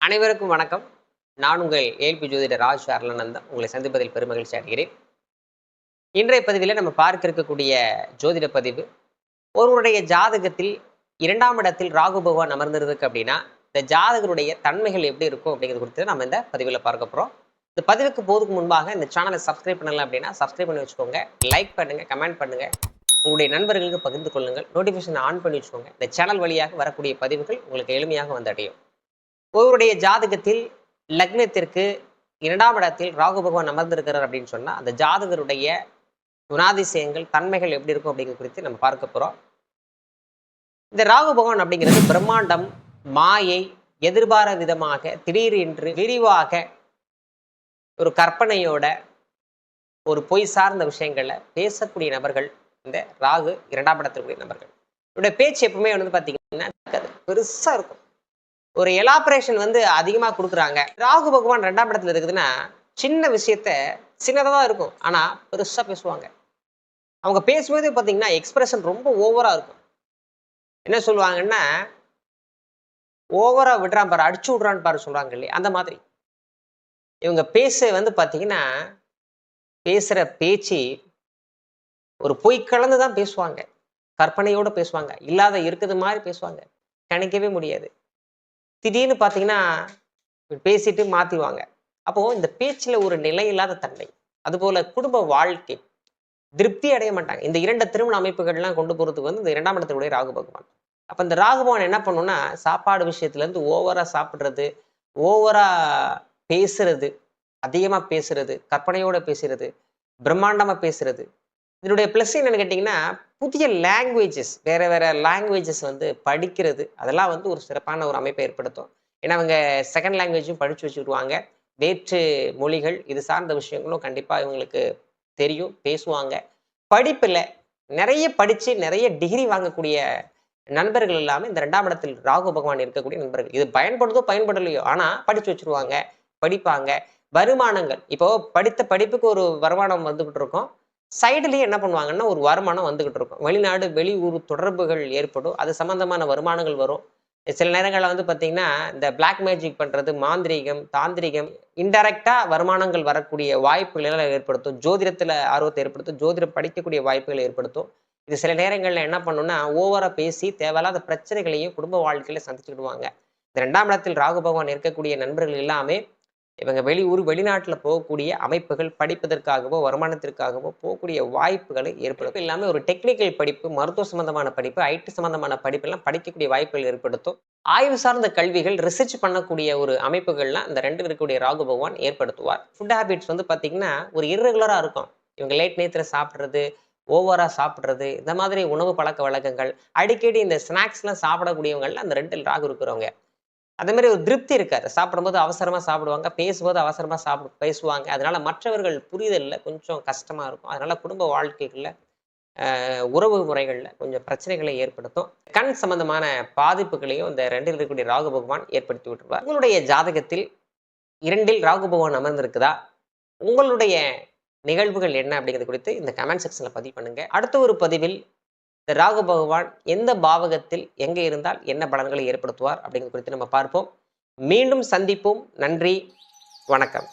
அனைவருக்கும் வணக்கம். நான் உங்கள் ஏல்பி ஜோதிடர் ராஜ் அருளானந்தம். உங்களை சந்திப்பதில் பெருமகிழ்ச்சி அடைகிறேன். இன்றைய பதிவில் நம்ம பார்க்க இருக்கக்கூடிய ஜோதிட பதிவு, ஒருவருடைய ஜாதகத்தில் 2ஆம் இடத்தில் ராகு பகவான் அமர்ந்திருக்கு அப்படின்னா, இந்த ஜாதகருடைய தன்மைகள் எப்படி இருக்கும் அப்படிங்கிறது குறித்து நம்ம இந்த பதிவில் பார்க்க போகிறோம். இந்த பதிவுக்கு போதுக்கு முன்பாக இந்த சேனலை சப்ஸ்கிரைப் பண்ணலாம் அப்படின்னா சப்ஸ்கிரைப் பண்ணி வச்சுக்கோங்க. லைக் பண்ணுங்க, கமெண்ட் பண்ணுங்க, உங்களுடைய நண்பர்களுக்கு பகிர்ந்து கொள்ளுங்கள். நோட்டிஃபிகேஷன் ஆன் பண்ணி வச்சுக்கோங்க. இந்த சேனல் வழியாக வரக்கூடிய பதிவுகள் உங்களுக்கு எளிமையாக வந்தடையும். ஒருவருடைய ஜாதகத்தில் லக்னத்திற்கு 2ஆம் இடத்தில் ராகு பகவான் அமர்ந்திருக்கிறார் அப்படின்னு சொன்னா அந்த ஜாதகருடைய குணாதிசயங்கள் தன்மைகள் எப்படி இருக்கும் அப்படிங்கிறது குறித்து நம்ம பார்க்க போறோம். இந்த ராகு பகவான் அப்படிங்கிறது பிரம்மாண்டம், மாயை, எதிர்பார விதமாக திடீரென்று விரிவாக ஒரு கற்பனையோட ஒரு பொய் சார்ந்த விஷயங்களை பேசக்கூடிய நபர்கள் இந்த ராகு 2ஆம் இடத்திற்குரிய நபர்கள். இவருடைய பேச்சு எப்பவுமே பார்த்தீங்கன்னா பெருசா இருக்கும். ஒரு எலாபரேஷன் அதிகமாக கொடுக்குறாங்க. ராகு பகவான் 2ஆம் இடத்துல இருக்குதுன்னா சின்ன விஷயத்த சின்னதாக இருக்கும், ஆனால் பெருசாக பேசுவாங்க. அவங்க பேசும்போதே பார்த்தீங்கன்னா எக்ஸ்பிரஷன் ரொம்ப ஓவராக இருக்கும். என்ன சொல்லுவாங்கன்னா, ஓவராக விடுறான் பாரு, அடிச்சு விடுறான்னு பாரு சொல்கிறாங்க இல்லையா, அந்த மாதிரி இவங்க பேச பார்த்தீங்கன்னா பேசுகிற பேச்சு ஒரு பொய் கலந்து தான் பேசுவாங்க. கற்பனையோடு பேசுவாங்க, இல்லாத இருக்குது மாதிரி பேசுவாங்க, கணிக்கவே முடியாது. திடீர்னு பார்த்தீங்கன்னா பேசிட்டு மாற்றிடுவாங்க. அப்போது இந்த பேச்சில் ஒரு நிலை இல்லாத தன்மை, அதுபோல் குடும்ப வாழ்க்கை திருப்தி அடைய மாட்டாங்க. இந்த 2 திருமண அமைப்புகள்லாம் கொண்டு போகிறதுக்கு இந்த 2ஆம் இடத்துடைய ராகு பகவான். அப்போ இந்த ராகு பகவான் என்ன பண்ணுன்னா, சாப்பாடு விஷயத்துலேருந்து ஓவராக சாப்பிட்றது, ஓவராக பேசுறது, அதிகமாக பேசுறது, கற்பனையோடு பேசுறது, பிரம்மாண்டமாக பேசுறது. இதனுடைய ப்ளஸ் என்னன்னு கேட்டிங்கன்னா, புதிய லாங்குவேஜஸ், வேறு லாங்குவேஜஸ் படிக்கிறது, அதெல்லாம் ஒரு சிறப்பான ஒரு அமைப்பை ஏற்படுத்தும். ஏன்னா அவங்க செகண்ட் லாங்குவேஜும் படித்து வச்சுக்கிடுவாங்க. வேற்று மொழிகள் இது சார்ந்த விஷயங்களும் கண்டிப்பாக இவங்களுக்கு தெரியும், பேசுவாங்க. படிப்பில் நிறைய படித்து நிறைய டிகிரி வாங்கக்கூடிய நண்பர்கள் எல்லாமே இந்த 2ஆம் இடத்தில் ராகு பகவான் இருக்கக்கூடிய நண்பர்கள். இது பயன்படுதோ பயன்படலையோ, ஆனால் படித்து வச்சுருவாங்க, படிப்பாங்க. வருமானங்கள், இப்போது படித்த படிப்புக்கு ஒரு வருமானம் வந்துக்கிட்டு இருக்கும், சைடுலேயே என்ன பண்ணுவாங்கன்னா ஒரு வருமானம் வந்துகிட்டு இருக்கும். வெளிநாடு வெளியூர் தொடர்புகள் ஏற்படும், அது சம்பந்தமான வருமானங்கள் வரும். சில நேரங்களில் பார்த்தீங்கன்னா இந்த பிளாக் மேஜிக் பண்ணுறது, மாந்திரீகம், தாந்திரிகம், இன்டைரக்டாக வருமானங்கள் வரக்கூடிய வாய்ப்புகள் எல்லாம் ஏற்படுத்தும். ஜோதிடத்தில் ஆர்வத்தை ஏற்படுத்தும், ஜோதிடம் படிக்கக்கூடிய வாய்ப்புகளை ஏற்படுத்தும். இது சில நேரங்களில் என்ன பண்ணுன்னா ஓவராக பேசி தேவையில்லாத பிரச்சனைகளையும் குடும்ப வாழ்க்கையில் சந்திச்சுக்கிடுவாங்க. இந்த 2ஆம் இடத்தில் ராகு பகவான் இருக்கக்கூடிய நண்பர்கள் எல்லாமே இவங்க வெளியூர் வெளிநாட்டில் போகக்கூடிய அமைப்புகள், படிப்பதற்காகவோ வருமானத்திற்காகவோ போகக்கூடிய வாய்ப்புகளை ஏற்படுத்தும். இல்லாமல் ஒரு டெக்னிக்கல் படிப்பு, மருத்துவ சம்பந்தமான படிப்பு, ஐடி சம்பந்தமான படிப்பெல்லாம் படிக்கக்கூடிய வாய்ப்புகள் ஏற்படுத்தும். ஆய்வு சார்ந்த கல்விகள், ரிசர்ச் பண்ணக்கூடிய ஒரு அமைப்புகள்லாம் இந்த 2 இருக்கக்கூடிய ராகு பகவான் ஏற்படுத்துவார். ஃபுட் ஹேபிட்ஸ் பார்த்தீங்கன்னா ஒரு இர்ரெகுலராக இருக்கும். இவங்க லேட் நைட்டில் சாப்பிட்றது, ஓவராக சாப்பிட்றது, இந்த மாதிரி உணவு பழக்க வழக்கங்கள், அடிக்கடி இந்த ஸ்நாக்ஸ்லாம் சாப்பிடக்கூடியவங்கள்லாம் அந்த 2 ராகு இருக்கிறவங்க. அதே மாதிரி ஒரு திருப்தி இருக்காது. சாப்பிடும்போது அவசரமாக சாப்பிடுவாங்க, பேசும்போது அவசரமாக பேசுவாங்க. அதனால மற்றவர்கள் புரிதலில் கொஞ்சம் கஷ்டமாக இருக்கும். அதனால குடும்ப வாழ்க்கைகளில் உறவு முறைகளில் கொஞ்சம் பிரச்சனைகளை ஏற்படுத்தும். கண் சம்பந்தமான பாதிப்புகளையும் இந்த 2 இருக்கக்கூடிய ராகு பகவான் ஏற்படுத்தி விட்டுருவார். உங்களுடைய ஜாதகத்தில் 2 ராகு பகவான் அமர்ந்திருக்குதா, உங்களுடைய நிகழ்வுகள் என்ன அப்படிங்கிறது குறித்து இந்த கமெண்ட் செக்ஷனில் பதிவு பண்ணுங்க. அடுத்த ஒரு பதிவில் இந்த ராகு பகவான் எந்த பாவகத்தில் எங்கே இருந்தால் என்ன பலன்களை ஏற்படுத்துவார் அப்படிங்கிறது குறித்து நம்ம பார்ப்போம். மீண்டும் சந்திப்போம். நன்றி, வணக்கம்.